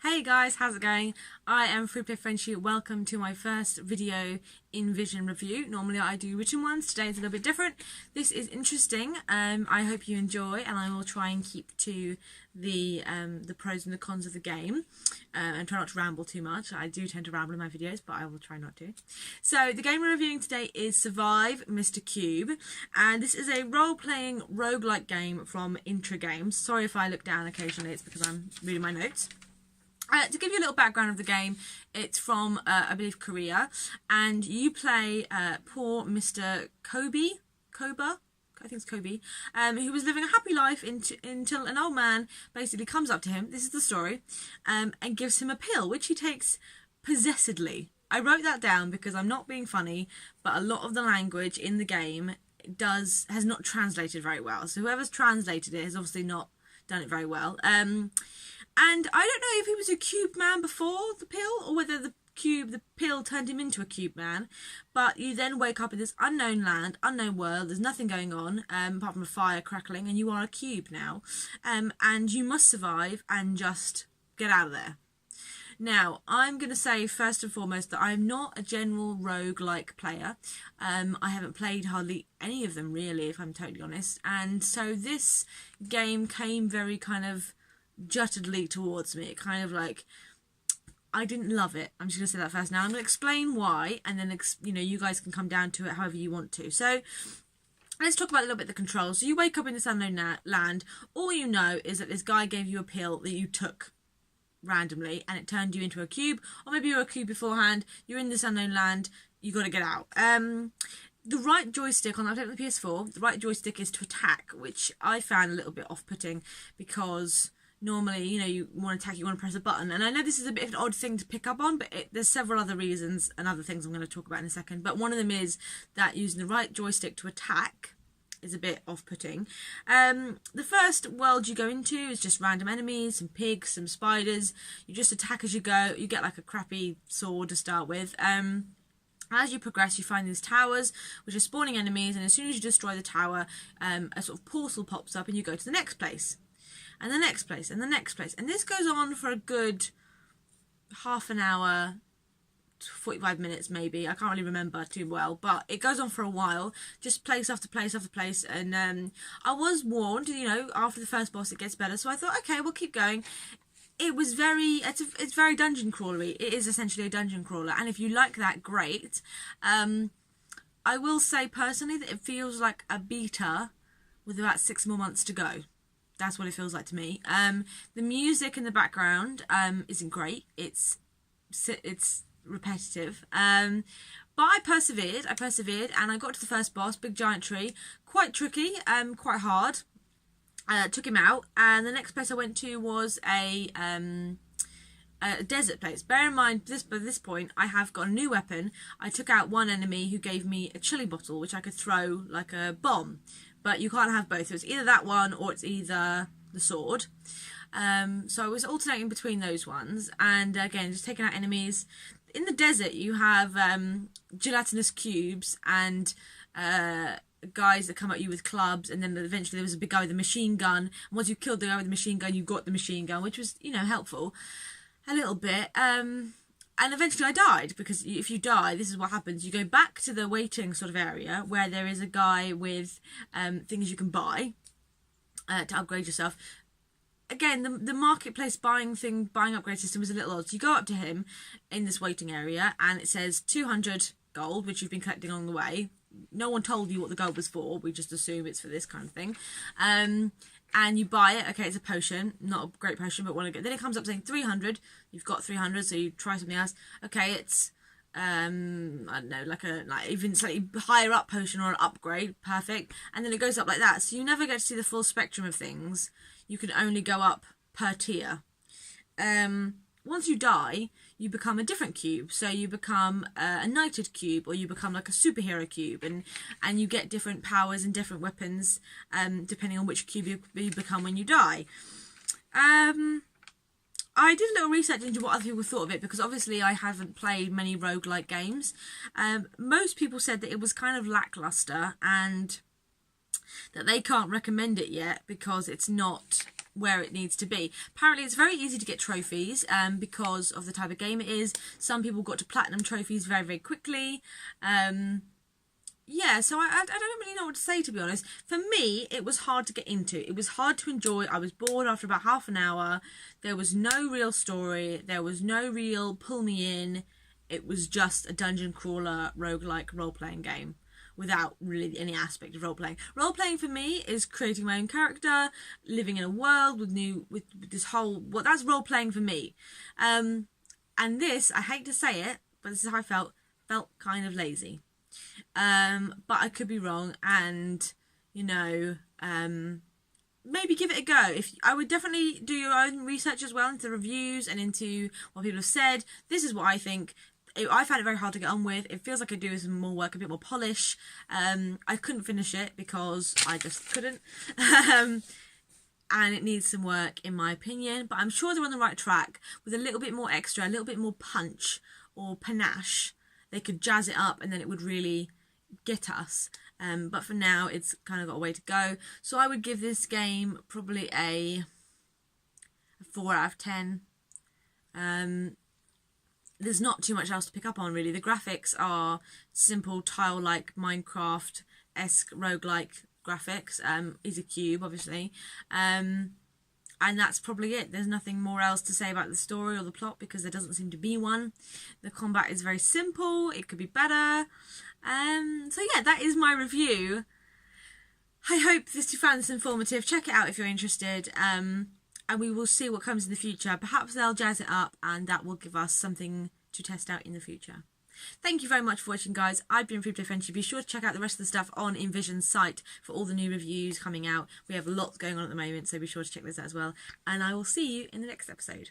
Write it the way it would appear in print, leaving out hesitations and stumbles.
Hey guys, how's it going? I am FreeplayFrenchie. Welcome to my first video in vision review. Normally I do written ones. Today is a little bit different. This is interesting. I hope you enjoy, and I will try and keep to the pros and the cons of the game and try not to ramble too much. I do tend to ramble in my videos, but I will try not to. So the game we're reviewing today is Survive Mr. Cube, and this is a role-playing roguelike game from Intra Games. Sorry if I look down occasionally, it's because I'm reading my notes. To give you a little background of the game, it's from, I believe, Korea, and you play poor Mr. Koba, I think it's Kobe, who was living a happy life until an old man basically comes up to him, this is the story, and gives him a pill, which he takes possessedly. I wrote that down because I'm not being funny, but a lot of the language in the game has not translated very well, so whoever's translated it has obviously not done it very well. And I don't know if he was a cube man before the pill, or whether the pill turned him into a cube man. But you then wake up in this unknown land, unknown world. There's nothing going on apart from a fire crackling, and you are a cube now. And you must survive and just get out of there. Now, I'm going to say first and foremost that I'm not a general roguelike player. I haven't played hardly any of them really, if I'm totally honest. And so this game came very kind of juttedly towards me. It kind of like, I didn't love it. I'm just going to say that first. Now I'm going to explain why, and then you guys can come down to it however you want to. So let's talk about a little bit the controls. So you wake up in this unknown land. All you know is that this guy gave you a pill that you took randomly, and it turned you into a cube, or maybe you were a cube beforehand. You're in this unknown land. You got to get out. The right joystick on the PS4, the right joystick is to attack, which I found a little bit off-putting because normally, you want to attack, you want to press a button. And I know this is a bit of an odd thing to pick up on, but there's several other reasons and other things I'm going to talk about in a second. But one of them is that using the right joystick to attack is a bit off-putting. The first world you go into is just random enemies, some pigs, some spiders. You just attack as you go. You get like a crappy sword to start with. As you progress, you find these towers, which are spawning enemies. And as soon as you destroy the tower, a sort of portal pops up and you go to the next place. And the next place, and the next place. And this goes on for a good half an hour, 45 minutes maybe. I can't really remember too well, but it goes on for a while. Just place after place after place. And I was warned, after the first boss it gets better. So I thought, okay, we'll keep going. It's very dungeon crawlery. It is essentially a dungeon crawler. And if you like that, great. I will say personally that it feels like a beta with about 6 more months to go. That's what it feels like to me. The music in the background isn't great. It's repetitive. But I persevered, and I got to the first boss, big giant tree. Quite tricky, quite hard. Took him out, and the next place I went to was a desert place. Bear in mind, by this point, I have got a new weapon. I took out one enemy who gave me a chili bottle, which I could throw like a bomb. But you can't have both. So it's either that one or it's either the sword. So I was alternating between those ones. And again, just taking out enemies. In the desert, you have gelatinous cubes and guys that come at you with clubs. And then eventually there was a big guy with a machine gun. And once you killed the guy with the machine gun, you got the machine gun, which was, helpful a little bit. And eventually I died, because if you die, this is what happens. You go back to the waiting sort of area where there is a guy with things you can buy to upgrade yourself. Again, the marketplace buying upgrade system is a little odd. So you go up to him in this waiting area and it says 200 gold, which you've been collecting along the way. No one told you what the gold was for. We just assume it's for this kind of thing. And you buy it. Okay, it's a potion, not a great potion, but one good. Then it comes up saying 300. You've got 300, so you try something else. Okay, it's I don't know, like even slightly higher up potion or an upgrade. Perfect. And then it goes up like that. So you never get to see the full spectrum of things. You can only go up per tier. Once you die, you become a different cube. So you become a knighted cube, or you become like a superhero cube, and you get different powers and different weapons depending on which cube you become when you die. I did a little research into what other people thought of it, because obviously I haven't played many roguelike games. Most people said that it was kind of lackluster and that they can't recommend it yet because it's not where it needs to be. Apparently it's very easy to get trophies because of the type of game it is. Some people got to platinum trophies very, very quickly. Yeah, so I don't really know what to say, to be honest. For me, it was hard to get into. It was hard to enjoy. I was bored after about half an hour. There was no real story. There was no real pull me in. It was just a dungeon crawler, roguelike role-playing game without really any aspect of role-playing. Role-playing for me is creating my own character, living in a world with this whole... Well, that's role-playing for me. And this, I hate to say it, but this is how I felt kind of lazy. But I could be wrong, and, you know, maybe give it a go. I would definitely do your own research as well into reviews and into what people have said. This is what I think. I found it very hard to get on with. It feels like I do some more work, a bit more polish. I couldn't finish it because I just couldn't. And it needs some work, in my opinion. But I'm sure they're on the right track. With a little bit more extra, a little bit more punch or panache, they could jazz it up and then it would really get us. But for now, it's kind of got a way to go. So I would give this game probably a 4 out of 10. There's not too much else to pick up on, really. The graphics are simple, tile-like, Minecraft-esque, roguelike graphics. Is a cube, obviously. And that's probably it. There's nothing more else to say about the story or the plot because there doesn't seem to be one. The combat is very simple. It could be better. So yeah, that is my review. I hope you found this informative. Check it out if you're interested. And we will see what comes in the future. Perhaps they'll jazz it up and that will give us something to test out in the future. Thank you very much for watching, guys. I've been FreeplayFrenchie. Be sure to check out the rest of the stuff on Envision's site for all the new reviews coming out. We have lots going on at the moment, so be sure to check those out as well. And I will see you in the next episode.